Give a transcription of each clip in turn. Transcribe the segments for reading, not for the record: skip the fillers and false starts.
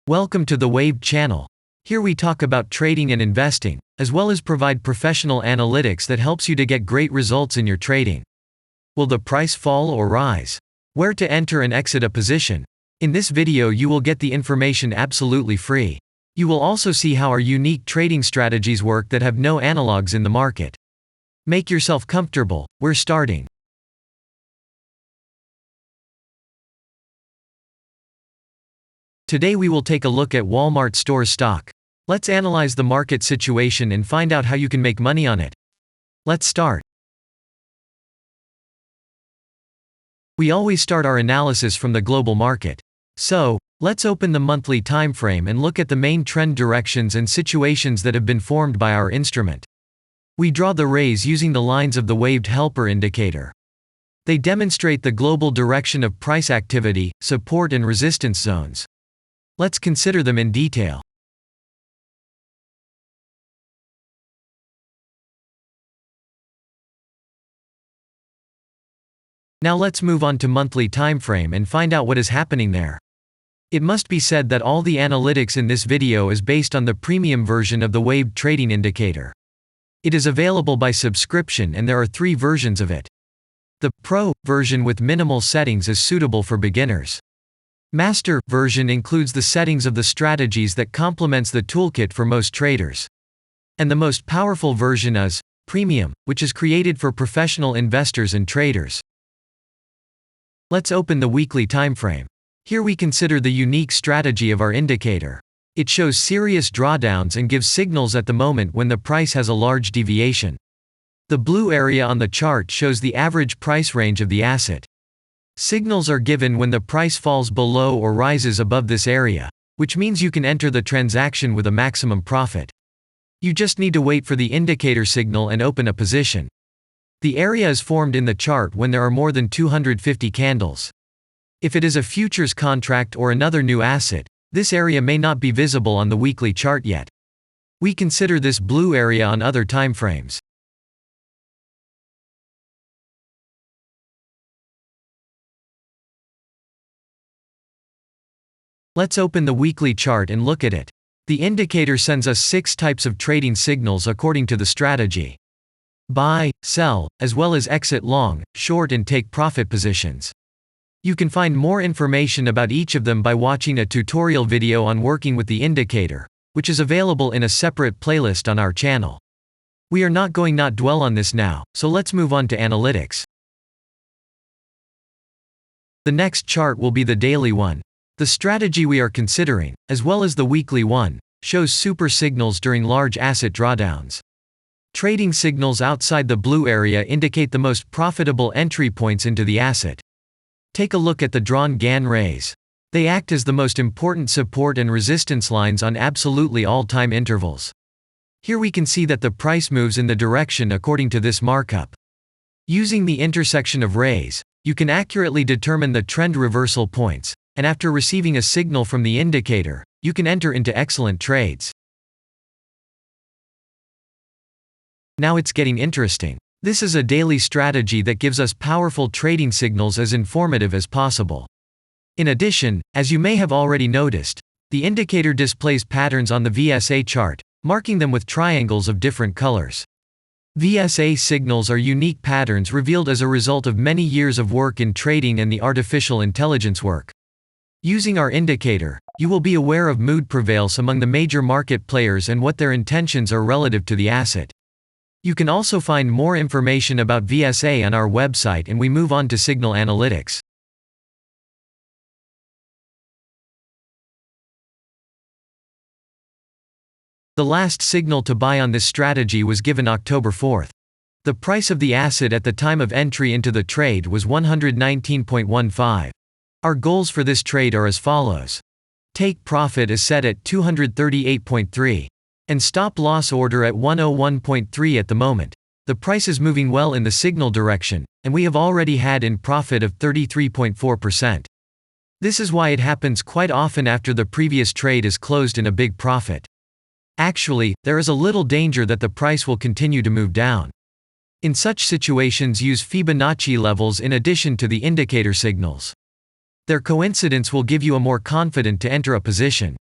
Welcome to the Waved channel. Here we talk about trading and investing, as well as provide professional analytics that helps you to get great results in your trading. Will the price fall or rise? Where to enter and exit a position? In this video you will get the information absolutely free. You will also see how our unique trading strategies work that have no analogs in the market. Make yourself comfortable, we're starting. Today we will take a look at Wal-Mart Stores stock. Let's analyze the market situation and find out how you can make money on it. Let's start. We always start our analysis from the global market. So, let's open the monthly time frame and look at the main trend directions and situations that have been formed by our instrument. We draw the rays using the lines of the waved helper indicator. They demonstrate the global direction of price activity, support and resistance zones. Let's consider them in detail. Now let's move on to monthly time frame and find out what is happening there. It must be said that all the analytics in this video is based on the premium version of the waved trading indicator. It is available by subscription and there are 3 versions of it. The Pro version with minimal settings is suitable for beginners. Master version includes the settings of the strategies that complements the toolkit for most traders. And the most powerful version is Premium, which is created for professional investors and traders. Let's open the weekly time frame. Here we consider the unique strategy of our indicator. It shows serious drawdowns and gives signals at the moment when the price has a large deviation. The blue area on the chart shows the average price range of the asset. Signals are given when the price falls below or rises above this area, which means you can enter the transaction with a maximum profit. You just need to wait for the indicator signal and open a position. The area is formed in the chart when there are more than 250 candles. If it is a futures contract or another new asset, this area may not be visible on the weekly chart yet. We consider this blue area on other time frames. Let's open the weekly chart and look at it. The indicator sends us 6 types of trading signals according to the strategy. Buy, sell, as well as exit long, short and take profit positions. You can find more information about each of them by watching a tutorial video on working with the indicator, which is available in a separate playlist on our channel. We are not going to dwell on this now, so let's move on to analytics. The next chart will be the daily one. The strategy we are considering, as well as the weekly one, shows super signals during large asset drawdowns. Trading signals outside the blue area indicate the most profitable entry points into the asset. Take a look at the drawn Gann rays. They act as the most important support and resistance lines on absolutely all time intervals. Here we can see that the price moves in the direction according to this markup. Using the intersection of rays, you can accurately determine the trend reversal points, and after receiving a signal from the indicator, you can enter into excellent trades. Now it's getting interesting. This is a daily strategy that gives us powerful trading signals as informative as possible. In addition, as you may have already noticed, the indicator displays patterns on the VSA chart, marking them with triangles of different colors. VSA signals are unique patterns revealed as a result of many years of work in trading and the artificial intelligence work. Using our indicator, you will be aware of mood prevails among the major market players and what their intentions are relative to the asset. You can also find more information about VSA on our website, and we move on to signal analytics. The last signal to buy on this strategy was given October 4th. The price of the asset at the time of entry into the trade was 119.15. Our goals for this trade are as follows. Take profit is set at 238.3. And stop loss order at 101.3 at the moment. The price is moving well in the signal direction, and we have already had in profit of 33.4%. This is why it happens quite often after the previous trade is closed in a big profit. Actually, there is a little danger that the price will continue to move down. In such situations, use Fibonacci levels in addition to the indicator signals. Their coincidence will give you a more confident to enter a position.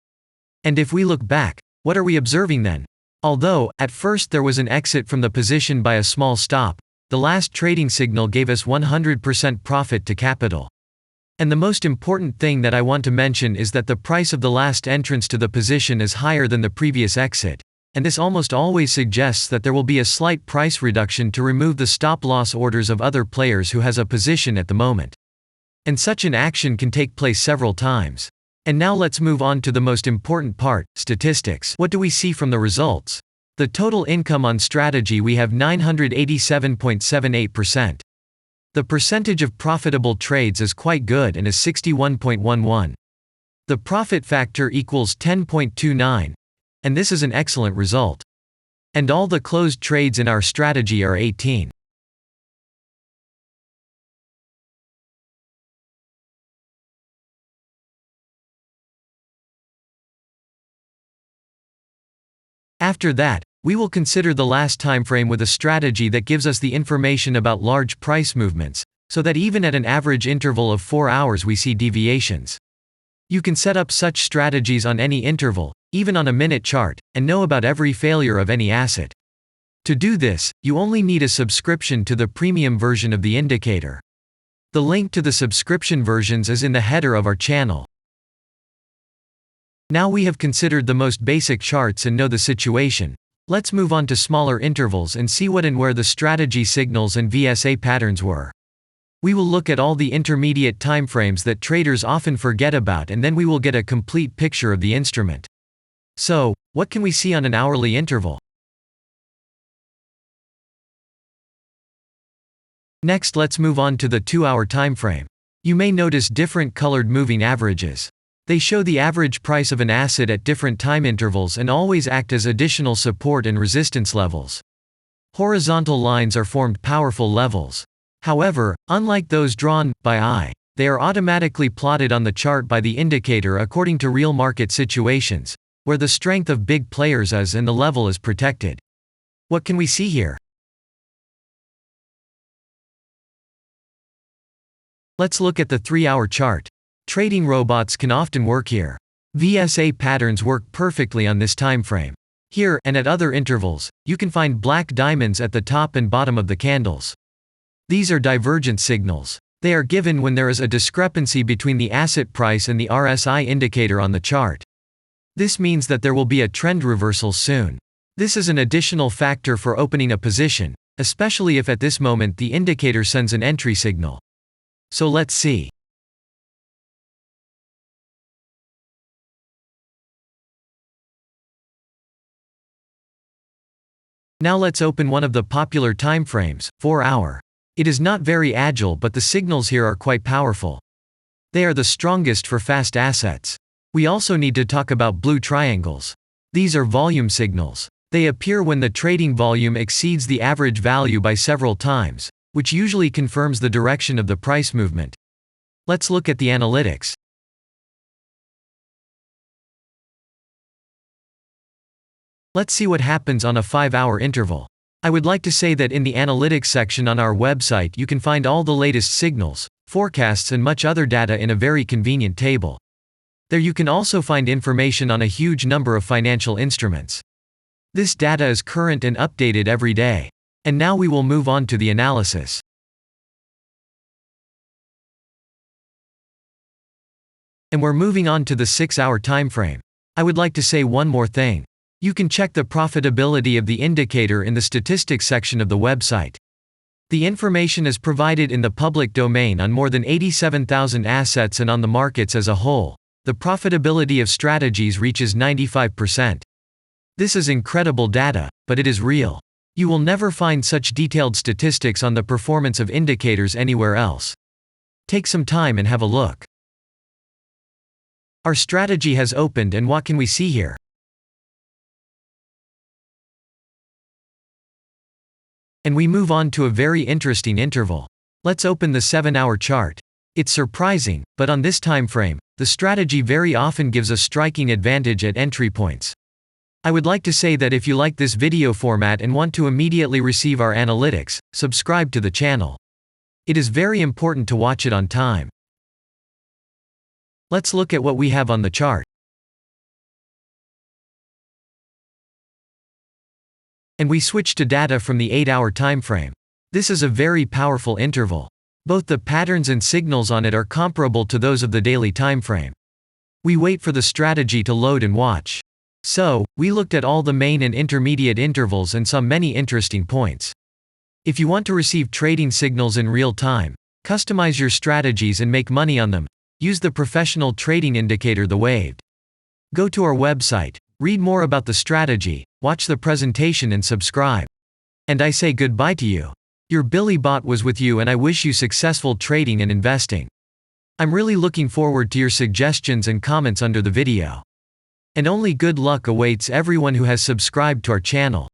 And if we look back, what are we observing then? Although, at first there was an exit from the position by a small stop, the last trading signal gave us 100% profit to capital. And the most important thing that I want to mention is that the price of the last entrance to the position is higher than the previous exit, and this almost always suggests that there will be a slight price reduction to remove the stop-loss orders of other players who has a position at the moment. And such an action can take place several times. And now let's move on to the most important part, statistics. What do we see from the results? The total income on strategy, we have 987.78%. The percentage of profitable trades is quite good and is 61.11. The profit factor equals 10.29, and this is an excellent result. And all the closed trades in our strategy are 18. After that, we will consider the last time frame with a strategy that gives us the information about large price movements, so that even at an average interval of 4 hours we see deviations. You can set up such strategies on any interval, even on a minute chart, and know about every failure of any asset. To do this, you only need a subscription to the premium version of the indicator. The link to the subscription versions is in the header of our channel. Now we have considered the most basic charts and know the situation. Let's move on to smaller intervals and see what and where the strategy signals and VSA patterns were. We will look at all the intermediate timeframes that traders often forget about, and then we will get a complete picture of the instrument. So, what can we see on an hourly interval? Next, let's move on to the 2-hour timeframe. You may notice different colored moving averages. They show the average price of an asset at different time intervals and always act as additional support and resistance levels. Horizontal lines are formed powerful levels. However, unlike those drawn by eye, they are automatically plotted on the chart by the indicator according to real market situations, where the strength of big players is and the level is protected. What can we see here? Let's look at the 3-hour chart. Trading robots can often work here. VSA patterns work perfectly on this time frame. Here, and at other intervals, you can find black diamonds at the top and bottom of the candles. These are divergent signals. They are given when there is a discrepancy between the asset price and the RSI indicator on the chart. This means that there will be a trend reversal soon. This is an additional factor for opening a position, especially if at this moment the indicator sends an entry signal. So let's see. Now let's open one of the popular timeframes, 4-hour. It is not very agile, but the signals here are quite powerful. They are the strongest for fast assets. We also need to talk about blue triangles. These are volume signals. They appear when the trading volume exceeds the average value by several times, which usually confirms the direction of the price movement. Let's look at the analytics. Let's see what happens on a 5-hour interval. I would like to say that in the analytics section on our website you can find all the latest signals, forecasts and much other data in a very convenient table. There you can also find information on a huge number of financial instruments. This data is current and updated every day. And now we will move on to the analysis. And we're moving on to the 6-hour time frame. I would like to say one more thing. You can check the profitability of the indicator in the statistics section of the website. The information is provided in the public domain on more than 87,000 assets and on the markets as a whole. The profitability of strategies reaches 95%. This is incredible data, but it is real. You will never find such detailed statistics on the performance of indicators anywhere else. Take some time and have a look. Our strategy has opened, and what can we see here? And we move on to a very interesting interval. Let's open the 7-hour chart. It's surprising, but on this time frame, the strategy very often gives a striking advantage at entry points. I would like to say that if you like this video format and want to immediately receive our analytics, subscribe to the channel. It is very important to watch it on time. Let's look at what we have on the chart. And we switched to data from the 8-hour time frame. This is a very powerful interval. Both the patterns and signals on it are comparable to those of the daily time frame. We wait for the strategy to load and watch. So, we looked at all the main and intermediate intervals and saw many interesting points. If you want to receive trading signals in real time, customize your strategies and make money on them, use the professional trading indicator, the Waved. Go to our website, read more about the strategy, watch the presentation and subscribe. And I say goodbye to you. Your Billy Bot was with you, and I wish you successful trading and investing. I'm really looking forward to your suggestions and comments under the video. And only good luck awaits everyone who has subscribed to our channel.